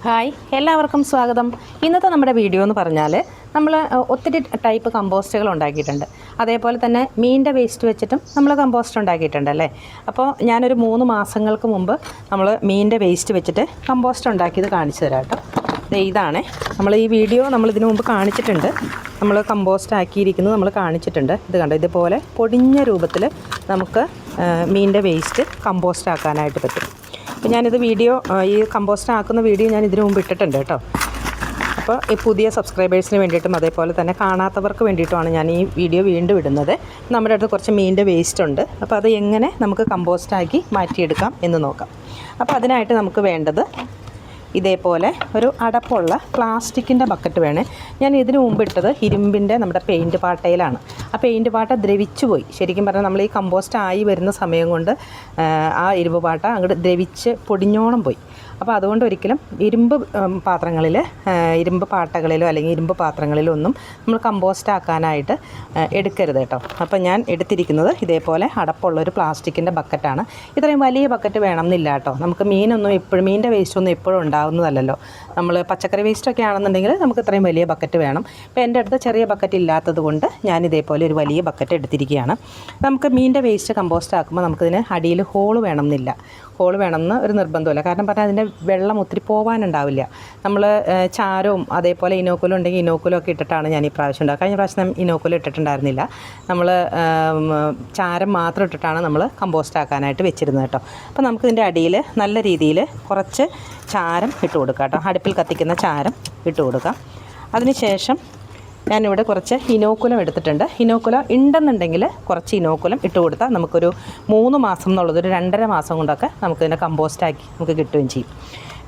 Hi, എല്ലാവർക്കും സ്വാഗതം. ഇന്നത്തെ നമ്മുടെ വീഡിയോ എന്ന് പറഞ്ഞാൽ നമ്മൾ ഒത്തിരി ടൈപ്പ് കമ്പോസ്റ്റുകൾ ഉണ്ടാക്കിയിട്ടുണ്ട്. അതേപോലെ തന്നെ മീനിൻ്റെ വേസ്റ്റ് വെച്ചിട്ടും നമ്മൾ കമ്പോസ്റ്റ് ഉണ്ടാക്കിയിട്ടുണ്ട് അല്ലേ. അപ്പോൾ ഞാനൊരു 3 മാസങ്ങൾക്ക് മുമ്പ് നമ്മൾ മീനിൻ്റെ വേസ്റ്റ് വെച്ചിട്ട് കമ്പോസ്റ്റ് ഉണ്ടാക്കിയത് കാണിച്ചു തരാം കേട്ടോ. ഇതാണ് നമ്മൾ ഈ വീഡിയോ ഇതിനു മുമ്പ് കാണിച്ചിട്ടുണ്ട്. നമ്മൾ കമ്പോസ്റ്റ് ആക്കിയിരിക്കുന്നത് നമ്മൾ കാണിച്ചിട്ടുണ്ട്. ഇത് കണ്ടോ, ഇതുപോലെ പൊടിഞ്ഞ രൂപത്തിൽ നമുക്ക് മീനിൻ്റെ വേസ്റ്റ് കമ്പോസ്റ്റ് ആക്കാനായിട്ട് പറ്റും. അപ്പോൾ ഞാനിത് ഈ കമ്പോസ്റ്റ് ആക്കുന്ന വീഡിയോ ഞാൻ ഇതിനു മുമ്പ് ഇട്ടിട്ടുണ്ട് കേട്ടോ. അപ്പോൾ ഈ പുതിയ സബ്സ്ക്രൈബേഴ്സിന് വേണ്ടിയിട്ടും അതേപോലെ തന്നെ കാണാത്തവർക്ക് വേണ്ടിയിട്ടുമാണ് ഞാൻ ഈ വീഡിയോ വീണ്ടും ഇടുന്നത്. നമ്മുടെ അടുത്ത് കുറച്ച് മീനിൻ്റെ വേസ്റ്റ് ഉണ്ട്. അപ്പോൾ അത് എങ്ങനെ നമുക്ക് കമ്പോസ്റ്റാക്കി മാറ്റിയെടുക്കാം എന്ന് നോക്കാം. അപ്പോൾ അതിനായിട്ട് നമുക്ക് വേണ്ടത് ഇതേപോലെ ഒരു അടപ്പുള്ള പ്ലാസ്റ്റിക്കിൻ്റെ ബക്കറ്റ് വേണേ. ഞാൻ ഇതിനു മുമ്പ് ഇട്ടത് ഇരുമ്പിൻ്റെ നമ്മുടെ പെയിൻറ്റ് പാട്ടയിലാണ്. ആ പെയിൻറ്റ് പാട്ട ദ്രവിച്ചു പോയി. ശരിക്കും പറഞ്ഞാൽ നമ്മൾ ഈ കമ്പോസ്റ്റ് ആയി വരുന്ന സമയം കൊണ്ട് ആ ഇരുമ്പ് പാട്ട അങ്ങോട്ട് ദ്രവിച്ച് പൊടിഞ്ഞോണം പോയി. അപ്പോൾ അതുകൊണ്ട് ഒരിക്കലും ഇരുമ്പ് പാത്രങ്ങളിൽ, ഇരുമ്പ് പാട്ടകളിലോ അല്ലെങ്കിൽ ഇരുമ്പ് പാത്രങ്ങളിലോ ഒന്നും നമ്മൾ കമ്പോസ്റ്റ് ആക്കാനായിട്ട് എടുക്കരുത് കേട്ടോ. അപ്പോൾ ഞാൻ എടുത്തിരിക്കുന്നത് ഇതേപോലെ അടപ്പുള്ളൊരു പ്ലാസ്റ്റിക്കിൻ്റെ ബക്കറ്റാണ്. ഇത്രയും വലിയ ബക്കറ്റ് വേണമെന്നില്ല കേട്ടോ. നമുക്ക് മീനിൻ്റെ വേസ്റ്റൊന്നും എപ്പോഴും ഉണ്ടാകുന്നതല്ലല്ലോ. നമ്മൾ പച്ചക്കറി വേസ്റ്റൊക്കെ ആണെന്നുണ്ടെങ്കിൽ നമുക്ക് ഇത്രയും വലിയ ബക്കറ്റ് വേണം. ഇപ്പോൾ എൻ്റെ അടുത്ത് ചെറിയ ബക്കറ്റ് ഇല്ലാത്തത് കൊണ്ട് ഞാൻ ഇതേപോലെ ഒരു വലിയ ബക്കറ്റ് എടുത്തിരിക്കുകയാണ്. നമുക്ക് മീനിൻ്റെ വേസ്റ്റ് കമ്പോസ്റ്റ് ആക്കുമ്പോൾ നമുക്കിതിന് അടിയിൽ ഹോൾ വേണമെന്ന് ഒരു നിർബന്ധമില്ല. കാരണം പറഞ്ഞാൽ അതിൻ്റെ വെള്ളം ഒത്തിരി പോകാനുണ്ടാവില്ല. നമ്മൾ ചാരവും അതേപോലെ ഇനോക്കുലം ഉണ്ടെങ്കിൽ ഇനോക്കുലം ഒക്കെ ഇട്ടിട്ടാണ് ഞാൻ ഈ പ്രാവശ്യം ഉണ്ടാക്കുക. കഴിഞ്ഞ പ്രാവശ്യം ഇനോക്കുലം ഇട്ടിട്ടുണ്ടായിരുന്നില്ല. നമ്മൾ ചാരം മാത്രം ഇട്ടിട്ടാണ് നമ്മൾ കമ്പോസ്റ്റ് ആക്കാനായിട്ട് വെച്ചിരുന്നത് കേട്ടോ. അപ്പോൾ നമുക്കിതിൻ്റെ അടിയിൽ നല്ല രീതിയിൽ കുറച്ച് ചാരം ഇട്ട് കൊടുക്കാം കേട്ടോ. അടുപ്പിൽ കത്തിക്കുന്ന ചാരം ഇട്ട് കൊടുക്കാം. അതിനുശേഷം ഞാനിവിടെ കുറച്ച് ഇനോക്കുലം എടുത്തിട്ടുണ്ട്. ഇനോക്കുലം ഉണ്ടെന്നുണ്ടെങ്കിൽ കുറച്ച് ഇനോക്കുലം ഇട്ട് കൊടുത്താൽ നമുക്കൊരു 3 മാസം എന്നുള്ളത് ഒരു 2.5 മാസം കൊണ്ടൊക്കെ നമുക്കിതിൻ്റെ കമ്പോസ്റ്റാക്കി നമുക്ക് കിട്ടുകയും ചെയ്യും.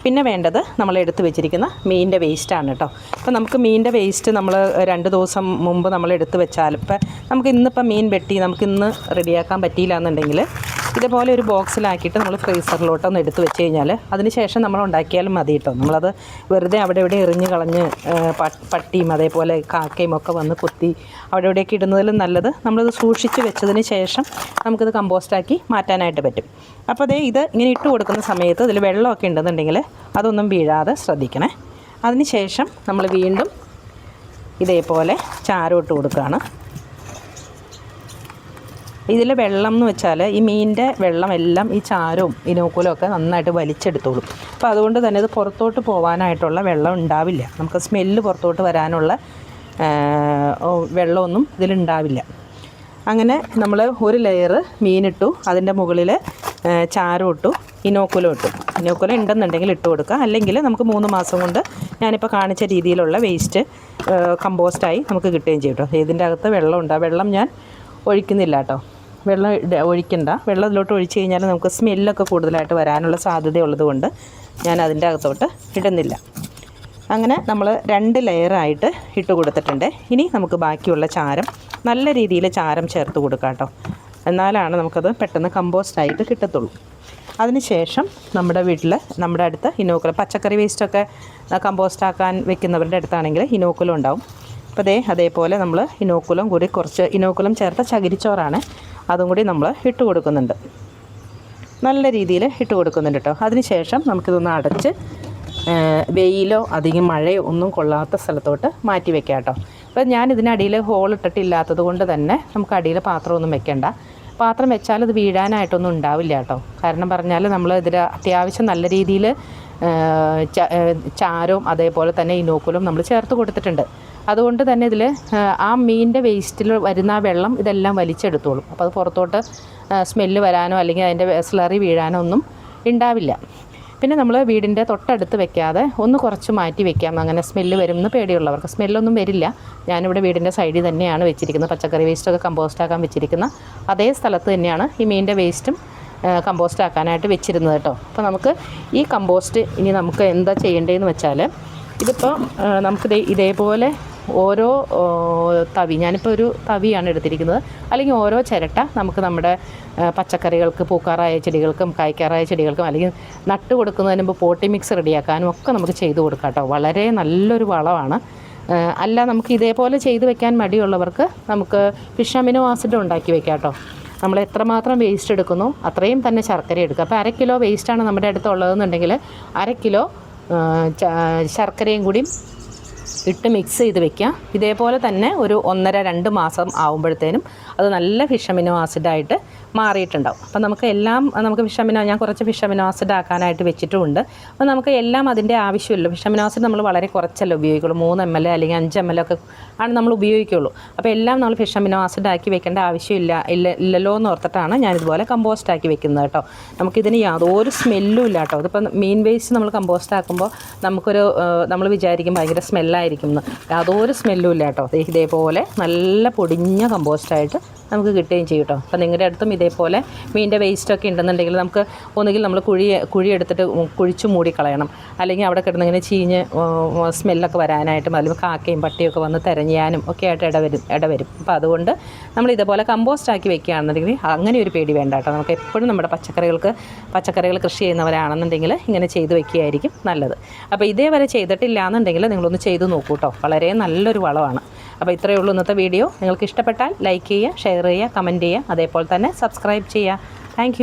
പിന്നെ വേണ്ടത് നമ്മൾ എടുത്ത് വെച്ചിരിക്കുന്ന മീനിൻ്റെ വേസ്റ്റാണ് കേട്ടോ. അപ്പോൾ നമുക്ക് മീനിൻ്റെ വേസ്റ്റ് നമ്മൾ 2 ദിവസം മുമ്പ് നമ്മൾ എടുത്ത് വെച്ചാൽ നമുക്ക് ഇന്നിപ്പോൾ മീൻ വെട്ടി നമുക്കിന്ന് റെഡിയാക്കാൻ പറ്റിയില്ല എന്നുണ്ടെങ്കിൽ ഇതുപോലെ ഒരു ബോക്സിലാക്കിയിട്ട് നമ്മൾ ഫ്രീസറിലോട്ടൊന്ന് എടുത്ത് വെച്ച് കഴിഞ്ഞാൽ അതിന് ശേഷം നമ്മൾ ഉണ്ടാക്കിയാലും മതി കേട്ടോ. നമ്മളത് വെറുതെ അവിടെ ഇവിടെ എറിഞ്ഞ് കളഞ്ഞ് പട്ടിയും അതേപോലെ കാക്കയും ഒക്കെ വന്ന് കുത്തി അവിടെ ഇവിടെയൊക്കെ ഇടുന്നതിലും നല്ലത് നമ്മളത് സൂക്ഷിച്ച് വെച്ചതിന് ശേഷം നമുക്കിത് കമ്പോസ്റ്റാക്കി മാറ്റാനായിട്ട് പറ്റും. അപ്പോൾ ഇത് ഇങ്ങനെ ഇട്ട് കൊടുക്കുന്ന സമയത്ത് ഇതിൽ വെള്ളമൊക്കെ ഉണ്ടെന്നുണ്ടെങ്കിൽ അതൊന്നും വീഴാതെ ശ്രദ്ധിക്കണേ. അതിന് ശേഷം നമ്മൾ വീണ്ടും ഇതേപോലെ ചാരം ഇട്ട് കൊടുക്കുകയാണ്. ഇതിൽ വെള്ളം എന്ന് വെച്ചാൽ ഈ മീനിൻ്റെ വെള്ളം എല്ലാം ഈ ചാരവും ഇനോക്കുലവും ഒക്കെ നന്നായിട്ട് വലിച്ചെടുത്തോളും. അപ്പോൾ അതുകൊണ്ട് തന്നെ ഇത് പുറത്തോട്ട് പോകാനായിട്ടുള്ള വെള്ളം ഉണ്ടാവില്ല. നമുക്ക് സ്മെല്ല് പുറത്തോട്ട് വരാനുള്ള വെള്ളമൊന്നും ഇതിലുണ്ടാവില്ല. അങ്ങനെ നമ്മൾ ഒരു ലെയർ മീനിട്ടു, അതിൻ്റെ മുകളിൽ ചാരം ഇട്ടു, ഇനോക്കുലം ഉണ്ടെന്നുണ്ടെങ്കിൽ ഇട്ട് കൊടുക്കുക. അല്ലെങ്കിൽ നമുക്ക് 3 മാസം കൊണ്ട് ഞാനിപ്പോൾ കാണിച്ച രീതിയിലുള്ള വേസ്റ്റ് കമ്പോസ്റ്റായി നമുക്ക് കിട്ടുകയും ചെയ്യും കേട്ടോ. ഇതിൻ്റെ അകത്ത് വെള്ളമുണ്ട്. ആ വെള്ളം ഞാൻ ഒഴിക്കുന്നില്ല കേട്ടോ. വെള്ളം ഒഴിക്കണ്ട. വെള്ളം ഇതിലോട്ട് ഒഴിച്ച് കഴിഞ്ഞാൽ നമുക്ക് സ്മെല്ലൊക്കെ കൂടുതലായിട്ട് വരാനുള്ള സാധ്യതയുള്ളത് കൊണ്ട് ഞാൻ അതിൻ്റെ അകത്തോട്ട് ഇടുന്നില്ല. അങ്ങനെ നമ്മൾ 2 ലെയറായിട്ട് ഇട്ട് കൊടുത്തിട്ടുണ്ട്. ഇനി നമുക്ക് ബാക്കിയുള്ള ചാരം നല്ല രീതിയിൽ ചാരം ചേർത്ത് കൊടുക്കാം കേട്ടോ. എന്നാലാണ് നമുക്കത് പെട്ടെന്ന് കമ്പോസ്റ്റായിട്ട് കിട്ടത്തുള്ളൂ. അതിനുശേഷം നമ്മുടെ അടുത്ത് ഇനോക്കുലം, പച്ചക്കറി വേസ്റ്റൊക്കെ കമ്പോസ്റ്റാക്കാൻ വെക്കുന്നവരുടെ അടുത്താണെങ്കിൽ ഇനോക്കുലം ഉണ്ടാവും. അപ്പോൾ അതേപോലെ നമ്മൾ കുറച്ച് ഇനോക്കുലം ചേർത്ത ചകിരിച്ചോറാണ്, അതും കൂടി നമ്മൾ ഇട്ട് കൊടുക്കുന്നുണ്ട്. നല്ല രീതിയിൽ ഇട്ട് കൊടുക്കുന്നുണ്ട് കേട്ടോ. അതിനുശേഷം നമുക്കിതൊന്ന് അടച്ച് വെയിലോ അധികം മഴയോ ഒന്നും കൊള്ളാത്ത സ്ഥലത്തോട്ട് മാറ്റി വെക്കാം കേട്ടോ. അപ്പോൾ ഞാൻ ഇതിനടിയിൽ ഹോൾ ഇട്ടിട്ടില്ലാത്തത് കൊണ്ട് തന്നെ നമുക്ക് അടിയിൽ പാത്രമൊന്നും വെക്കേണ്ട. പാത്രം വെച്ചാൽ ഇത് വീഴാനായിട്ടൊന്നും ഉണ്ടാവില്ല കേട്ടോ. കാരണം പറഞ്ഞാൽ നമ്മൾ ഇതിൽ അത്യാവശ്യം നല്ല രീതിയിൽ ചാരവും അതേപോലെ തന്നെ ഇനോക്കുലം നമ്മൾ ചേർത്ത് കൊടുത്തിട്ടുണ്ട്. അതുകൊണ്ട് തന്നെ ഇതിൽ ആ മീനിൻ്റെ വേസ്റ്റിൽ വരുന്ന ആ വെള്ളം ഇതെല്ലാം വലിച്ചെടുത്തോളും. അപ്പോൾ അത് പുറത്തോട്ട് സ്മെല്ല് വരാനോ അല്ലെങ്കിൽ അതിൻ്റെ സ്ലറി വീഴാനോ ഒന്നും ഉണ്ടാവില്ല. പിന്നെ നമ്മൾ വീടിൻ്റെ തൊട്ടടുത്ത് വെക്കാതെ ഒന്ന് കുറച്ച് മാറ്റി വെക്കാം. അങ്ങനെ സ്മെല്ല് വരുമെന്ന് പേടിയുള്ളവർക്ക് സ്മെല്ലൊന്നും വരില്ല. ഞാനിവിടെ വീടിൻ്റെ സൈഡിൽ തന്നെയാണ് വെച്ചിരിക്കുന്നത്. പച്ചക്കറി വേസ്റ്റൊക്കെ കമ്പോസ്റ്റാക്കാൻ വെച്ചിരിക്കുന്ന അതേ സ്ഥലത്ത് തന്നെയാണ് ഈ മീനിൻ്റെ വേസ്റ്റും കമ്പോസ്റ്റ് ആക്കാനായിട്ട് വെച്ചിരുന്നത് കേട്ടോ. അപ്പോൾ നമുക്ക് ഈ കമ്പോസ്റ്റ് ഇനി നമുക്ക് എന്താ ചെയ്യേണ്ടതെന്ന് വെച്ചാൽ ഇതിപ്പോൾ നമുക്ക് ഇതേപോലെ ഓരോ തവി, ഞാനിപ്പോൾ ഒരു തവിയാണ് എടുത്തിരിക്കുന്നത്, അല്ലെങ്കിൽ ഓരോ ചിരട്ട നമുക്ക് നമ്മുടെ പച്ചക്കറികൾക്ക്, പൂക്കാറായ ചെടികൾക്കും കായ്ക്കാറായ ചെടികൾക്കും അല്ലെങ്കിൽ നട്ട് കൊടുക്കുന്നതിന് മുമ്പ് പോട്ടി മിക്സ് റെഡിയാക്കാനും ഒക്കെ നമുക്ക് ചെയ്ത് കൊടുക്കാം കേട്ടോ. വളരെ നല്ലൊരു വളമാണ്. അല്ല നമുക്ക് ഇതേപോലെ ചെയ്ത് വെക്കാൻ മടിയുള്ളവർക്ക് നമുക്ക് ഫിഷ് അമിനോ ആസിഡ് ഉണ്ടാക്കി വെക്കാം കേട്ടോ. നമ്മൾ എത്രമാത്രം വേസ്റ്റ് എടുക്കുന്നു അത്രയും തന്നെ ശർക്കര എടുക്കുക. അപ്പോൾ 1/2 കിലോ വേസ്റ്റാണ് നമ്മുടെ അടുത്തുള്ളതെന്നുണ്ടെങ്കിൽ 1/2 കിലോ ശർക്കരയും കൂടി ഇട്ട് മിക്സ് ചെയ്ത് വെക്കുക. ഇതേപോലെ തന്നെ ഒരു 1.5-2 മാസം ആകുമ്പോഴത്തേനും അത് നല്ല ഫിഷ് അമിനോ ആസിഡായിട്ട് മാറിയിട്ടുണ്ടാവും. അപ്പം നമുക്ക് ഫിഷ് അമിനോ, ഞാൻ കുറച്ച് ഫിഷ് അമിനോ ആസിഡ് ആക്കാനായിട്ട് വെച്ചിട്ടുമുണ്ട്. അപ്പോൾ നമുക്ക് എല്ലാം അതിൻ്റെ ആവശ്യമില്ല. ഫിഷ് അമിനോ ആസിഡ് നമ്മൾ വളരെ കുറച്ചല്ലേ ഉപയോഗിക്കുള്ളൂ. 3 ml അല്ലെങ്കിൽ 5 ml ഒക്കെ ആണ് നമ്മൾ ഉപയോഗിക്കുള്ളൂ. അപ്പോൾ എല്ലാം നമ്മൾ ഫിഷ് അമിനോ ആസിഡ് ആക്കി വെക്കേണ്ട ഇല്ലല്ലോ എന്ന് ഓർത്തിട്ടാണ് ഞാനിതുപോലെ കമ്പോസ്റ്റ് ആക്കി വെക്കുന്നത് കേട്ടോ. നമുക്കിതിന് യാതൊരു സ്മെല്ലും ഇല്ല കേട്ടോ. ഇതിപ്പോൾ മീൻ വേസ്റ്റ് നമ്മൾ കമ്പോസ്റ്റ് ആക്കുമ്പോൾ നമ്മൾ വിചാരിക്കും ഭയങ്കര സ്മെല്ലായിരിക്കും എന്ന്. യാതൊരു സ്മെല്ലും ഇല്ല കേട്ടോ. ഇതേപോലെ നല്ല പൊടിഞ്ഞ കമ്പോസ്റ്റായിട്ട് നമുക്ക് കിട്ടുകയും ചെയ്യും കേട്ടോ. അപ്പോൾ നിങ്ങളുടെ അടുത്തും ഇതേപോലെ മീനിൻ്റെ വേസ്റ്റൊക്കെ ഉണ്ടെന്നുണ്ടെങ്കിൽ നമുക്ക് ഒന്നുകിൽ നമ്മൾ കുഴി എടുത്തിട്ട് കുഴിച്ച് മൂടിക്കളയണം, അല്ലെങ്കിൽ അവിടെ കിടന്നിങ്ങനെ ചീഞ്ഞ് സ്മെല്ലൊക്കെ വരാനായിട്ടും അല്ലെങ്കിൽ കാക്കയും പട്ടിയൊക്കെ വന്ന് തിരഞ്ഞാനും ഒക്കെ ആയിട്ട് ഇടവരും. അപ്പോൾ അതുകൊണ്ട് നമ്മൾ ഇതേപോലെ കമ്പോസ്റ്റ് ആക്കി വെക്കുകയാണെന്നുണ്ടെങ്കിൽ അങ്ങനെ ഒരു പേടി വേണ്ട കേട്ടോ. നമുക്ക് എപ്പോഴും നമ്മുടെ പച്ചക്കറികൾ കൃഷി ചെയ്യുന്നവരാണെന്നുണ്ടെങ്കിൽ ഇങ്ങനെ ചെയ്ത് വെക്കുകയായിരിക്കും നല്ലത്. അപ്പോൾ ഇതേവരെ ചെയ്തിട്ടില്ല എന്നുണ്ടെങ്കിൽ നിങ്ങളൊന്ന് ചെയ്ത് നോക്കൂ കേട്ടോ. വളരെ നല്ലൊരു വളമാണ്. അപ്പോൾ ഇത്രയേ ഉള്ളൂ ഇന്നത്തെ വീഡിയോ. നിങ്ങൾക്ക് ഇഷ്ടപ്പെട്ടാൽ ലൈക്ക് ചെയ്യുക, ഷെയർ ചെയ്യുക, കമൻറ്റ് ചെയ്യുക, അതേപോലെ തന്നെ സബ്സ്ക്രൈബ് ചെയ്യുക. താങ്ക്